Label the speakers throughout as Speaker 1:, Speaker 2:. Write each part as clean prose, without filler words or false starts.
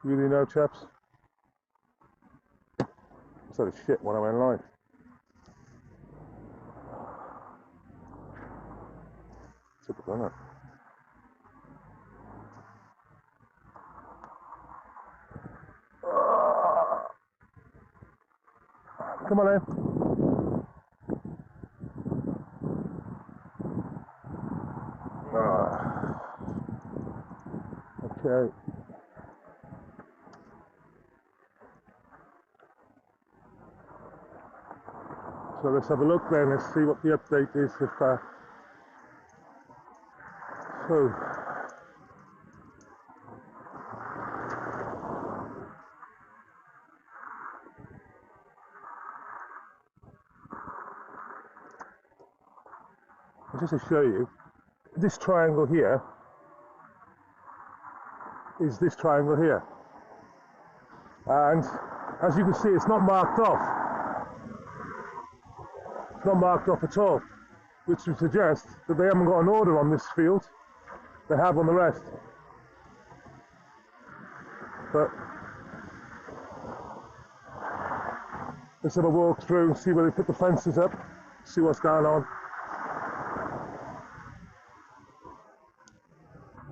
Speaker 1: Really know, chaps? Sort of shit when I went live. Typical, isn't it? Come on in. Okay. So let's have a look then. Let's see what the update is. Just to show you, this triangle here is this triangle here, and as you can see, it's not marked off. It's not marked off at all, which would suggest that they haven't got an order on this field. They have on the rest. But let's have a walk through and see where they put the fences up, see what's going on.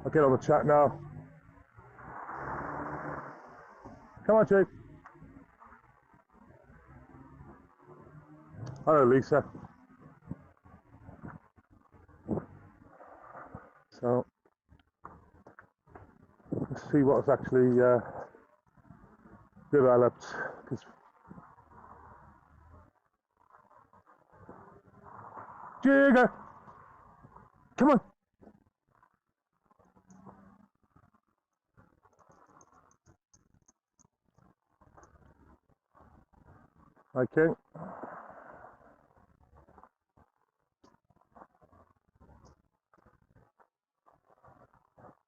Speaker 1: I'll get on the chat now. Come on, Jake. Hello, Lisa. So, let's see what's actually developed. Jigger! Come on! Okay.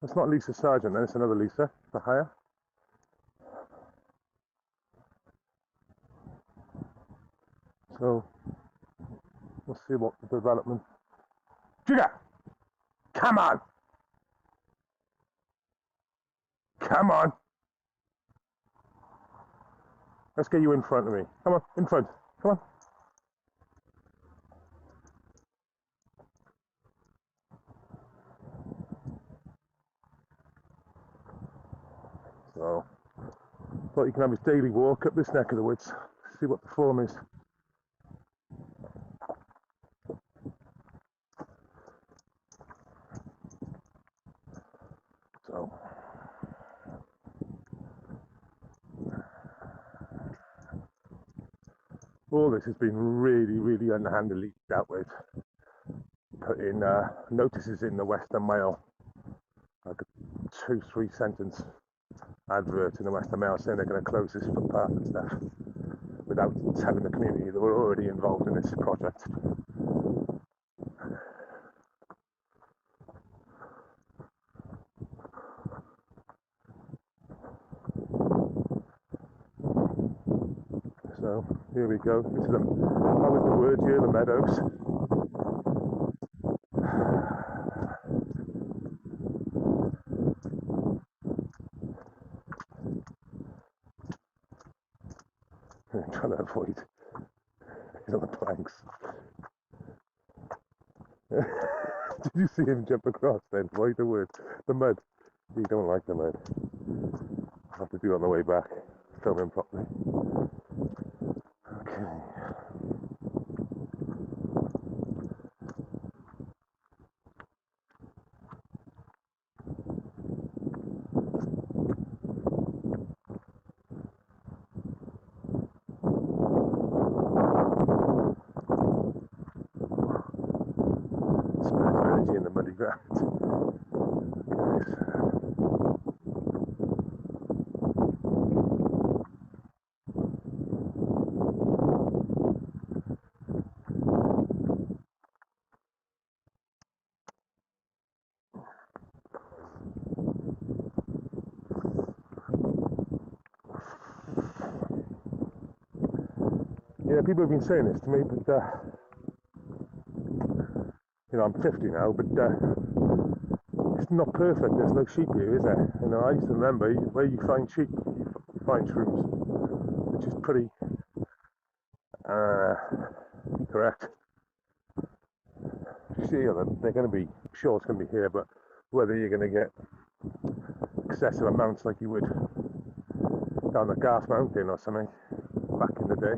Speaker 1: That's not Lisa Sargent then, it's another Lisa for hire. So, let's see what the development... Jigger! Come on! Come on! Let's get you in front of me. Come on, in front. Come on. So, thought you can have his daily walk up this neck of the woods. See what the form is. So, all this has been really underhandedly dealt with. Put in notices in the Western Mail, like a 2-3 sentence advert in the Western Mail saying they're going to close this footpath and stuff, without telling the community that were already involved in this project. So here we go. This is that was the word here, the meadows. I'm trying to avoid. He's on the planks. Did you see him jump across then? Why the word? The mud. You don't like the mud. I'll have to do it on the way back. Film him properly. Okay. In the muddy ground. Okay, so. Yeah, people have been saying this to me, but you know, I'm 50 now, but it's it's not perfect. There's no sheep here, is there? You know, I used to remember where you find sheep, you find shrooms, which is pretty correct. You see them, they're going to be, I'm sure it's going to be here, but whether you're going to get excessive amounts like you would down the Garth Mountain or something back in the day.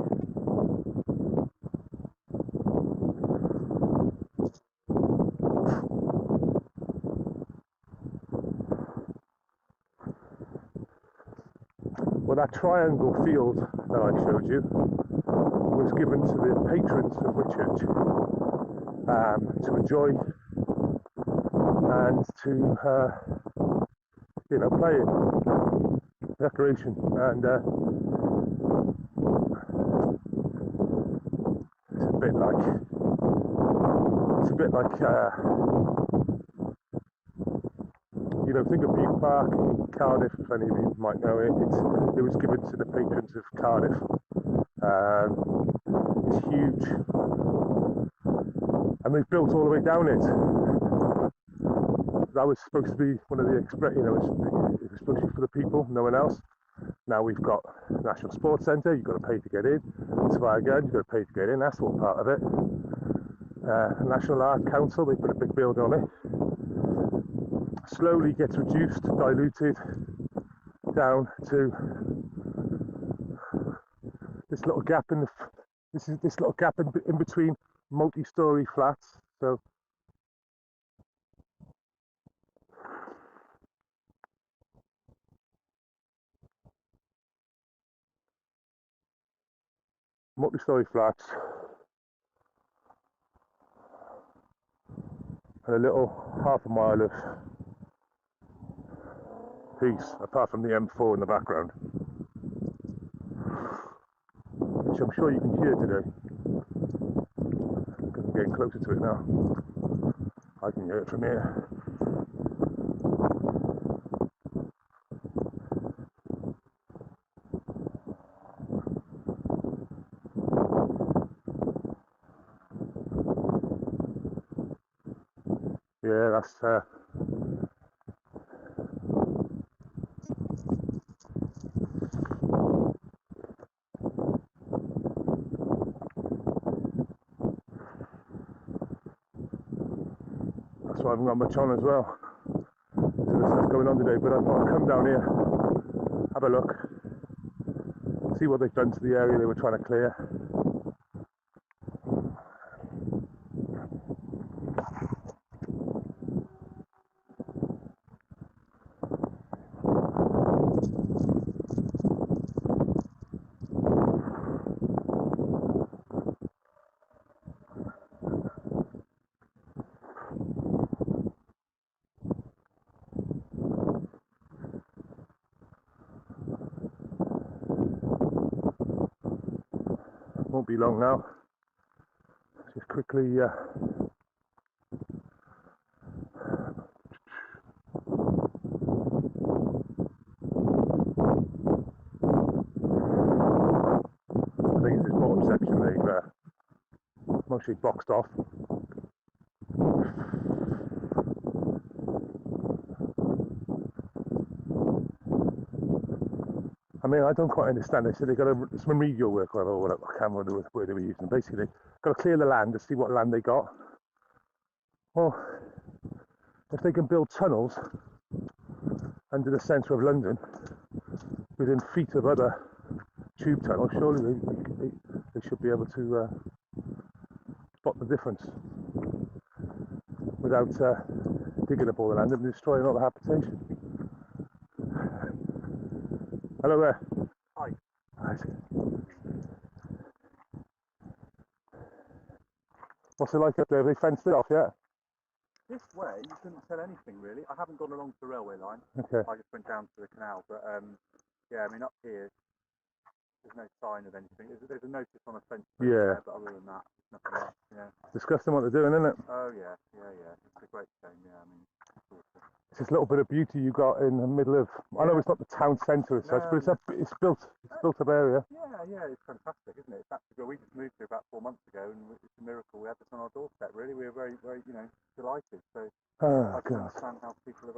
Speaker 1: Well, that triangle field that I showed you was given to the patrons of Whitchurch to enjoy and to, play in, recreation, and it's a bit like think of Bute Park in Cardiff, if any of you might know it. It was given to the patrons of Cardiff. It's huge, and they've built all the way down it. That was supposed to be one of the it was supposed to be for the people, no one else. Now we've got National Sports Centre, you've got to pay to get in. Swagan, you've got to pay to get in, that's all part of it. National Art Council, they put a big building on it. Slowly gets reduced, diluted down to this little gap in between multi-story flats. So multi-story flats and a little half a mile of peace, apart from the M4 in the background, which I'm sure you can hear today because I'm getting closer to it now. I can hear it from here. Yeah, that's why I haven't got much on as well. So there's stuff going on today, but I thought I'd come down here, have a look, see what they've done to the area they were trying to clear. Won't be long now. Just quickly I think it's this bottom section they've mostly boxed off. I mean, I don't quite understand. They said they've got some remedial work or whatever. I can't remember the word they were using. Basically, got to clear the land to see what land they got. Well, if they can build tunnels under the centre of London within feet of other tube tunnels, surely they should be able to spot the difference without digging up all the land and destroying all the habitation. Hello there.
Speaker 2: Hi.
Speaker 1: Right. What's it like up there? Have they fenced it off yet?
Speaker 2: This way, you couldn't tell anything really. I haven't gone along the railway line.
Speaker 1: Okay.
Speaker 2: I just went down to the canal, but yeah, I mean up here, there's no sign of anything. There's a notice on a fence there, but other than that, there's nothing else. Yeah.
Speaker 1: It's disgusting what they're doing, isn't it?
Speaker 2: Oh yeah. It's a great shame. Yeah, I mean, it's awful.
Speaker 1: It's this little bit of beauty you got in the middle of. I know it's not the town centre as such, but it's built up area.
Speaker 2: Yeah, it's fantastic, isn't it? It's actually, we just moved here about 4 months ago, and it's a miracle we had this on our doorstep. Really, we were very, very, delighted. So I can understand how people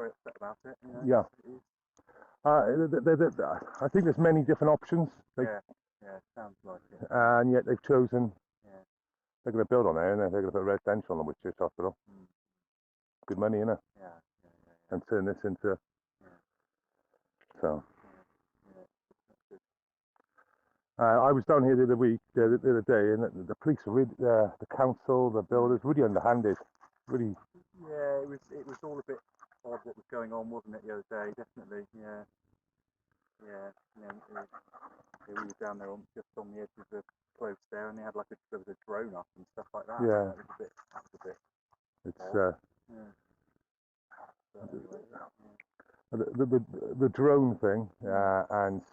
Speaker 1: I think there's many different options,
Speaker 2: yeah, sounds like it.
Speaker 1: and yet they've chosen.
Speaker 2: Yeah.
Speaker 1: They're going to build on there, and they're going to put residential on the Whitchurch Hospital.
Speaker 2: Mm.
Speaker 1: Good money, innit?
Speaker 2: Yeah.
Speaker 1: And turn this into. So. I was down here the other day, and the police were really, the council, the builders, really underhanded. Really.
Speaker 2: Yeah, it was all a bit odd what was going on, wasn't it, the other day? Definitely, yeah. We were down there just on the edge of the close there, and they had there was a drone up and stuff like that.
Speaker 1: Yeah.
Speaker 2: That was a bit.
Speaker 1: It's.
Speaker 2: Yeah. But anyway,
Speaker 1: the drone thing, and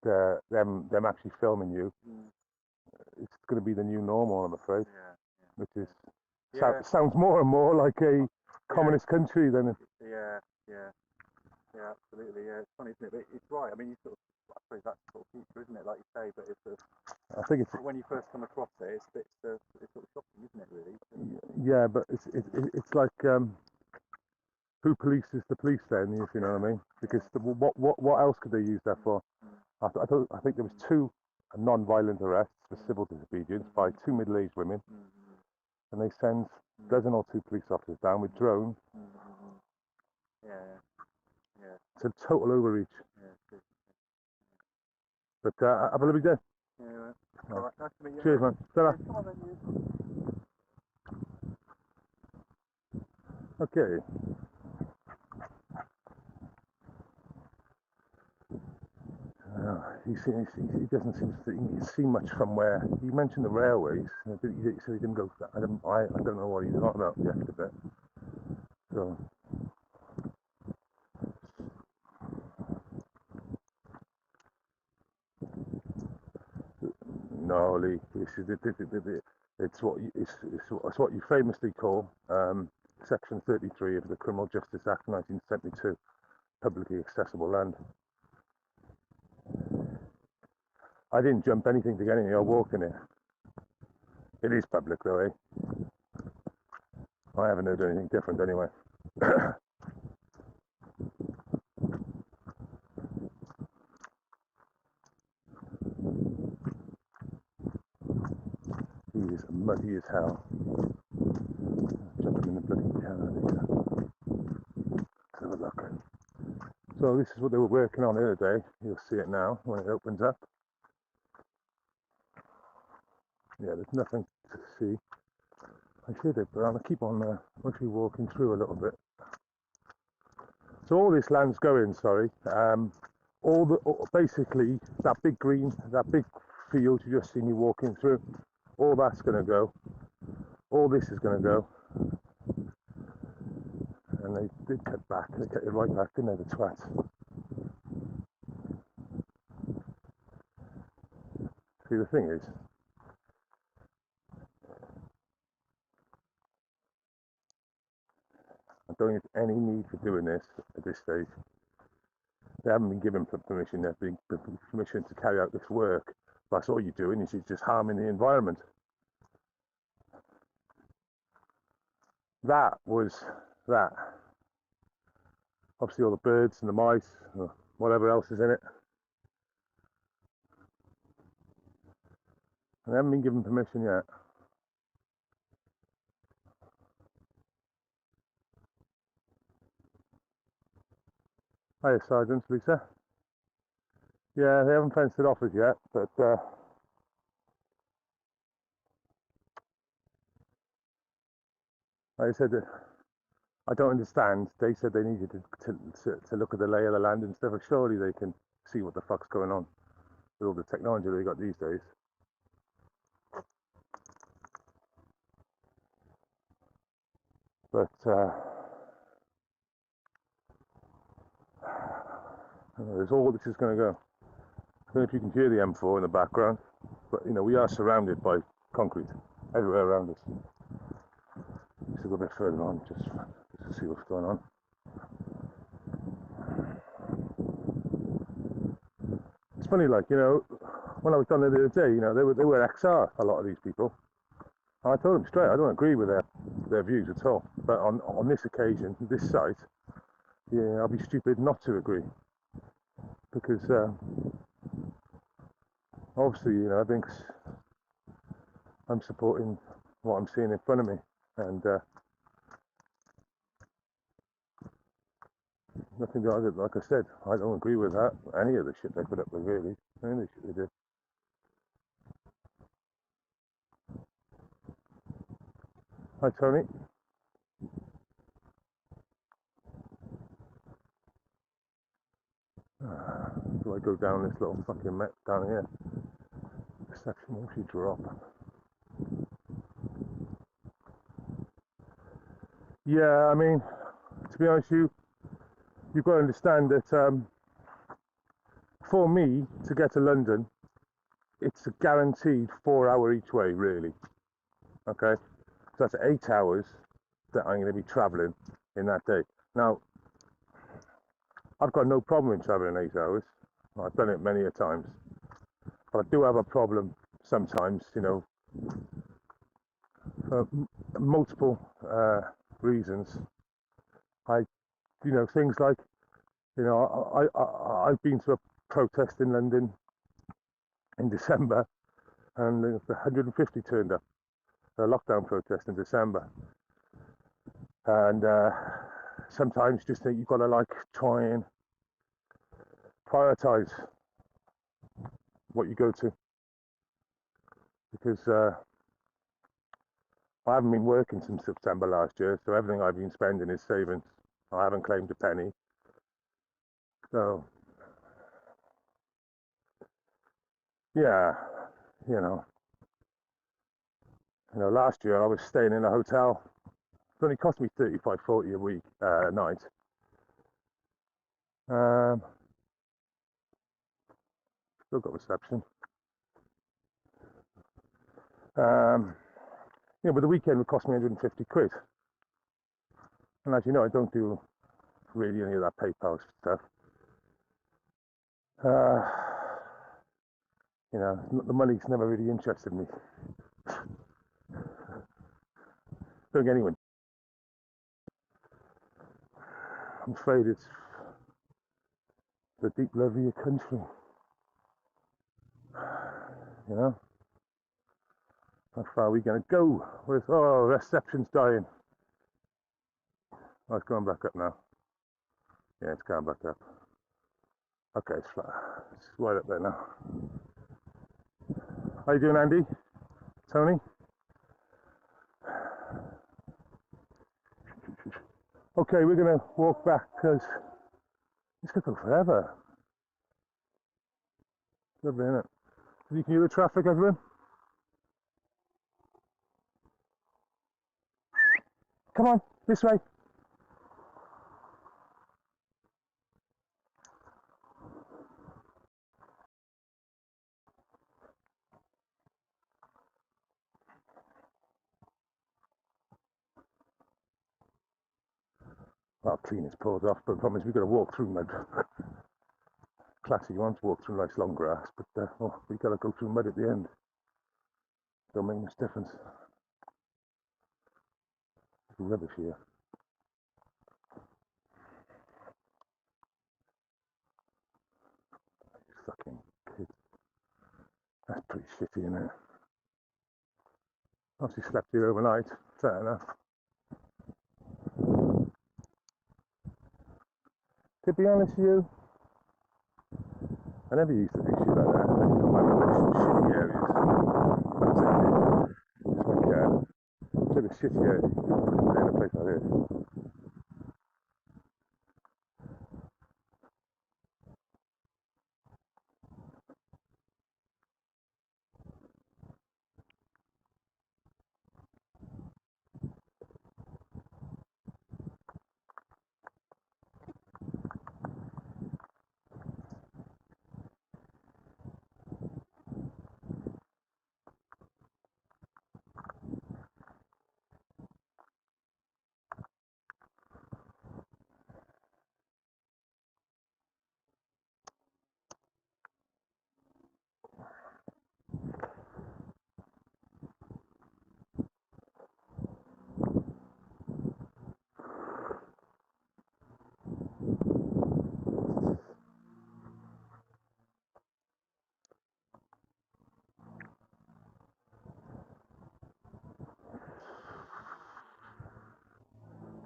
Speaker 1: them actually filming you. It's going to be the new normal, I'm afraid.
Speaker 2: Yeah.
Speaker 1: Which is sounds more and more like a communist country than.
Speaker 2: Yeah, absolutely. Yeah, it's funny, isn't it? But it's right. I mean, I suppose that's sort of future, isn't it? Like you say, but
Speaker 1: I think it's.
Speaker 2: When you first come across it, it's sort of shocking, isn't it? Really.
Speaker 1: Yeah, but it's like who polices the police then? If you know what I mean? Because what else could they use that for? I think there was 2 non-violent arrests for civil disobedience by 2 middle-aged women, and they send a dozen or 2 police officers down with drones.
Speaker 2: Yeah.
Speaker 1: It's a total overreach.
Speaker 2: Yeah.
Speaker 1: But have a lovely day.
Speaker 2: Yeah. All right. Nice to meet you.
Speaker 1: Cheers, man. Ta-ra.
Speaker 2: Come on, then, you.
Speaker 1: Okay. He doesn't seem to see much from where he mentioned the railways. So he didn't go. I don't know what he's on about the extra bit. So. No, Lee. It's what you famously call Section 33 of the Criminal Justice Act 1972, publicly accessible land. I didn't jump anything to get in here or walk in it. It is public though, eh? I haven't heard anything different anyway. He is muddy as hell. Jumping in the bloody canal. Let's have a look. So this is what they were working on the other day. You'll see it now when it opens up. Yeah, there's nothing to see. I should have, but I'm gonna keep on actually walking through a little bit. So all this land's going, sorry. Basically that big green, that big field you just see me walking through, all that's gonna go. All this is gonna go. And they did cut back. They cut it right back, didn't they, the twats? See, the thing is, I don't think there's any need for doing this at this stage. They haven't been given permission. They've been given permission to carry out this work. That's all you're doing is you're just harming the environment. That was that. Obviously all the birds and the mice, or whatever else is in it. And they haven't been given permission yet. Hiya, Sergeant, Lisa. Yeah, they haven't fenced it off as yet, but like I said, I don't understand. They said they needed to look at the lay of the land and stuff. Surely they can see what the fuck's going on with all the technology they got these days. But there's all this is going to go. I don't know if you can hear the M4 in the background, but you know we are surrounded by concrete everywhere around us. Let's go a bit further on just to see what's going on. It's funny, like, you know, when I was down there the other day, you know, they were XR, a lot of these people. And I told them straight, I don't agree with their views at all. But on this occasion, this site, yeah, I'll be stupid not to agree. because obviously, you know, I think I'm supporting what I'm seeing in front of me, and nothing like I said, I don't agree with that. Any of the shit they put up with, really. Any of the shit they do. Hi, Tony. Do I go down this little fucking met down here? Reception will actually drop. Yeah, I mean, to be honest, you've got to understand that for me to get to London, it's a guaranteed 4 hour each way, really. Okay, so that's 8 hours that I'm going to be travelling in that day. Now, I've got no problem in travelling 8 hours. I've done it many a times, but I do have a problem sometimes, you know, for multiple reasons. You know, things like, you know, I've been to a protest in London in December, and 150 turned up. A lockdown protest in December, and sometimes just think you've got to like try and prioritize what you go to, because I haven't been working since September last year, so everything I've been spending is savings. I haven't claimed a penny. So yeah, you know, last year I was staying in a hotel. It only cost me 35-40 a week, a night. Still got reception. Yeah, but the weekend would cost me 150 quid. And as you know, I don't do really any of that PayPal stuff. You know, the money's never really interested me. Don't get anyone. I'm afraid it's the deep love of your country. You know, how far are we going to go with? Oh, reception's dying. Oh, it's going back up now. Yeah, it's going back up. Okay, it's flat. It's right up there now. How you doing, Andy? Tony? Okay, we're going to walk back because it's going to go forever. Lovely, isn't it? You can hear the traffic, everyone? Come on, this way. Well, clean his paws off, but the problem is we've got to walk through mud. Classy, you want to walk through nice long grass, but we've got to go through mud at the end. Don't make much difference. It's rubbish here. Fucking kids. That's pretty shitty, isn't it? Obviously slept here overnight, fair enough. To be honest with you, I never used to do shit like that. I used to find really shitty areas. It's like a shitty area. In a place like this.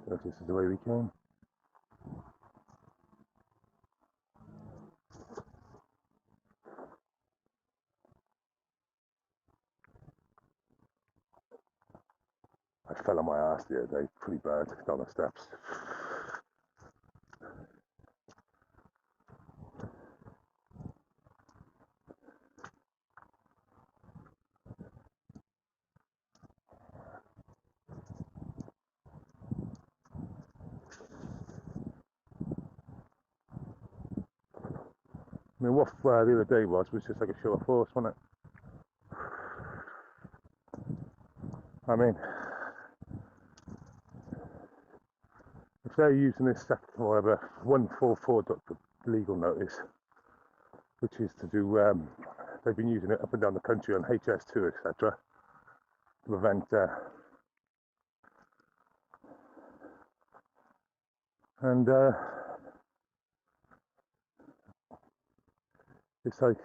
Speaker 1: So this is the way we came. I fell on my ass the other day, pretty bad, down the steps. I mean, what the other day was just like a show of force, wasn't it? I mean, if they're using this section, whatever, 144 legal notice, which is to do, they've been using it up and down the country on HS2, etc., to prevent, it's like,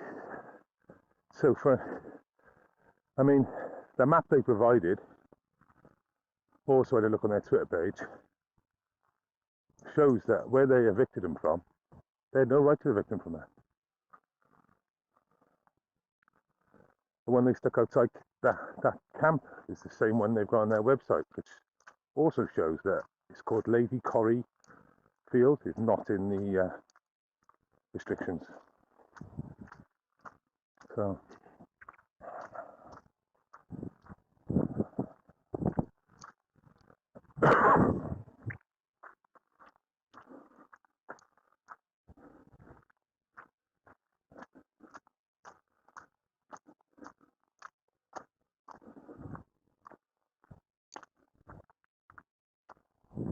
Speaker 1: so I mean, the map they provided, also had a look on their Twitter page, shows that where they evicted them from, they had no right to evict them from there. The one they stuck outside that camp is the same one they've got on their website, which also shows that it's called Lady Corrie Field. It's not in the restrictions. So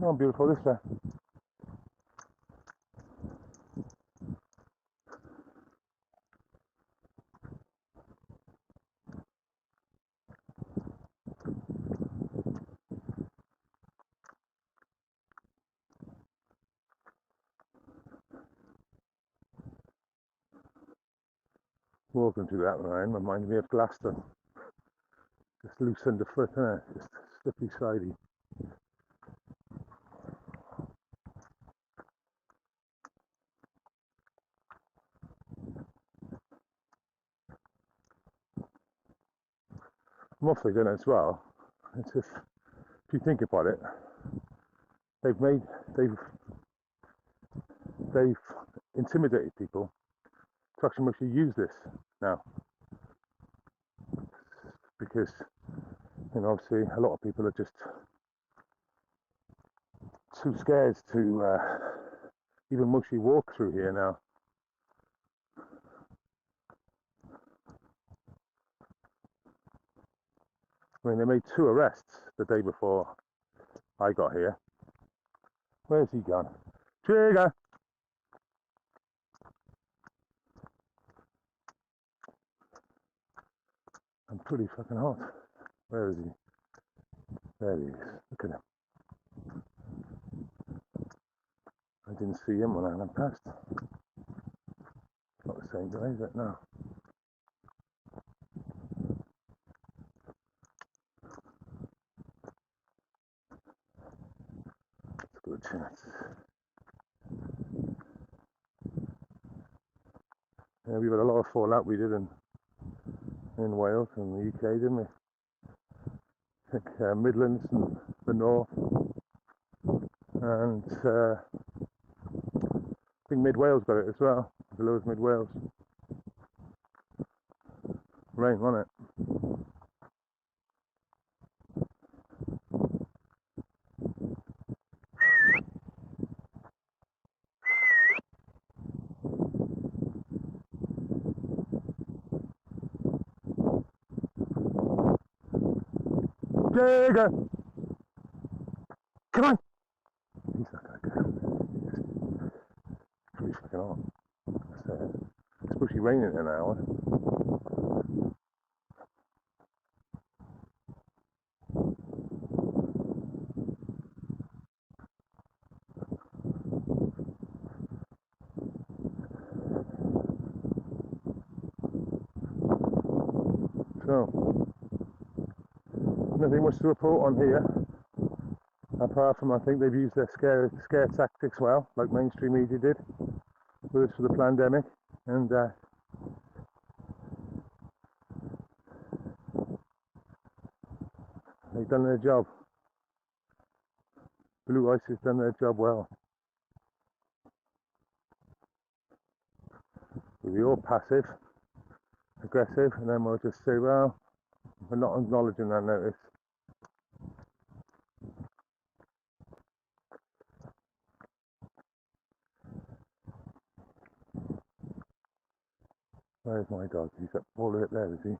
Speaker 1: oh, beautiful this way. Walking through that line reminds me of Glaston. Just loose underfoot, isn't it? Just slippery slidey. I'm also doing it as well. It's just, if you think about it, they've intimidated people to actually mostly use this now, because, you know, obviously a lot of people are just too scared to even mostly walk through here now. I mean, they made 2 arrests the day before I got here. Where's he gone? Trigger! I'm pretty fucking hot. Where is he? There he is. Look at him. I didn't see him when I went past. Not the same guy, is it? No. It's a good chance. Yeah, we've had a lot of fallout we did in Wales and the UK, didn't we? I think Midlands and the North, and I think Mid Wales got it as well, as low as Mid Wales. Rain, wasn't it? Jagger! Come on! He's not gonna go. It's pretty fucking hot. It's supposed to be raining in an hour. So, nothing much to report on here. Apart from, I think they've used their scare tactics well, like mainstream media did with us for the pandemic, and they've done their job. Blue Ice has done their job well. We'll be all passive, aggressive, and then we'll just say, well, we're not acknowledging that notice. Where's my dog? He's up all the way up there, is he?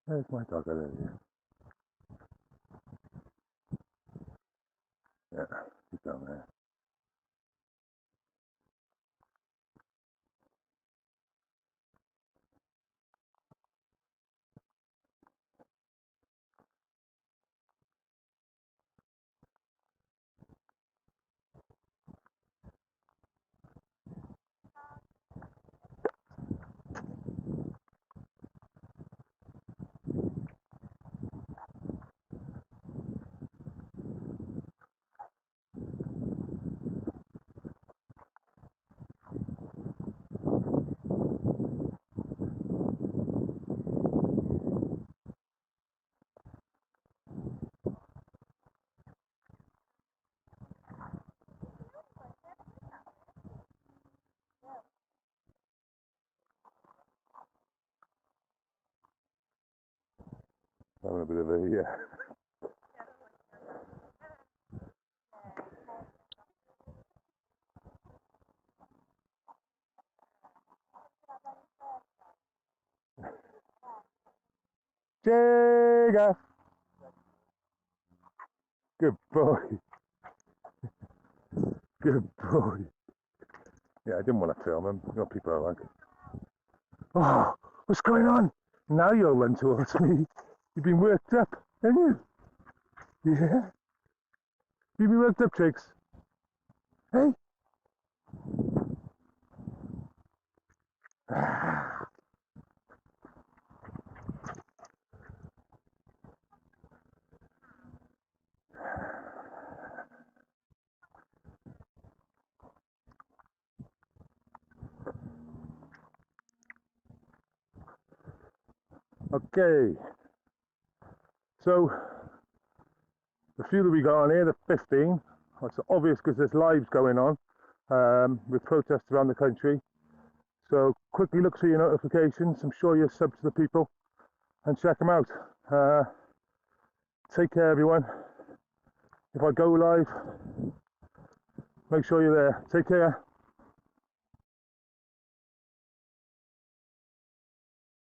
Speaker 1: Where's my dog? Oh, there he is. Yeah, he's down there. Having a bit of a, Jagger! Good boy. Good boy. Yeah, I didn't want to film him. You know, people are like, oh, what's going on? Now you'll run towards me. You've been worked up, haven't you? Yeah? You've been worked up, Trix. Hey? Okay. So, the few that we got on here, the 15, it's obvious because there's lives going on with protests around the country. So quickly look through your notifications. I'm sure you're sub to the people and check them out. Take care, everyone. If I go live, make sure you're there. Take care.